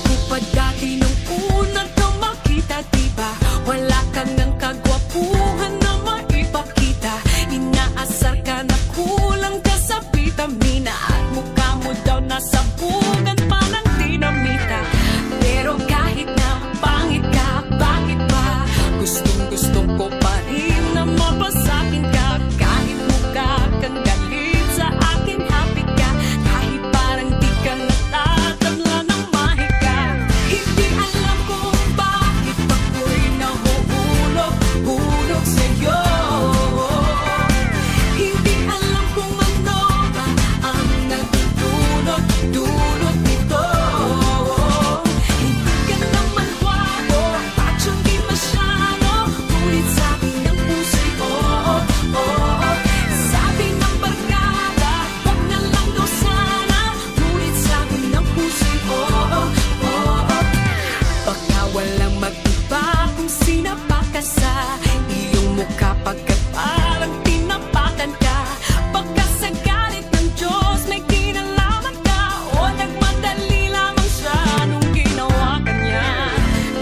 ko pa dati nung una kang makita, diba? Wala kang ng kagwapuhan na maipakita. Inaasar ka na kulang ka sa vitamina, at mukha mo daw nasa bugan pa ng dinamita. Pero kahit na pangit ka, bakit ba? Gustong-gusto ko pa rin na mapasakin ka. Kahit mukha kang galit sa akin, happy ka. Kahit parang di ka natatabla ng mahika. Hindi alam kung bakit ako'y nahuhulog-hulog sa'yo. Hindi alam kung ano ba ang nagdudulot-dulot nito. Hindi ka naman gwapo at hindi masyado, ngunit sabi ng puso'y oo, oo. Sabi ng barkada, wag na lang daw sana, ngunit sabi ng puso'y oo, oo. Baka walang mag-iba kung sinapa ka sa iyong mukha, pagkat parang tinapakan ka. Baka sa galit ng Diyos may kinalaman ka, o nagmadali lamang siya nung ginawa ka niya.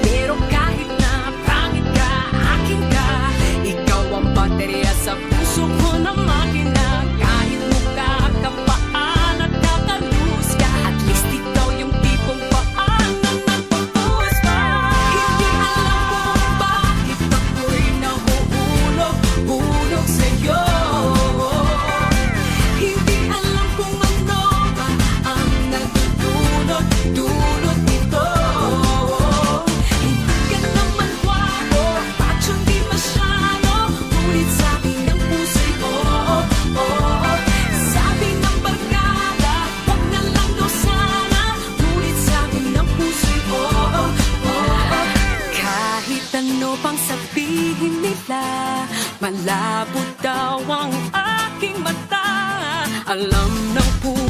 Pero kahit na pangit ka, akin ka. Ikaw ang baterya sa puso ko na makina. Kahit mukha ka paan at kakalus ka, at least ikaw yung tipong paan na nagpapuwas pa. Hindi alam kung bakit ako'y nahuhulog-hulog sa'yo. Hindi alam kung ano ba ang nagdudulot-dulot nito. Hindi ka naman gwapo at hindi masyado, ngunit sabi ng puso'y oo, oo. Sabi ng barkada, wag na lang daw sana, ngunit sabi ng puso'y oo, oo. Kahit ano pang sabihin nila, malabo daw ang aking mata. Alam ng puso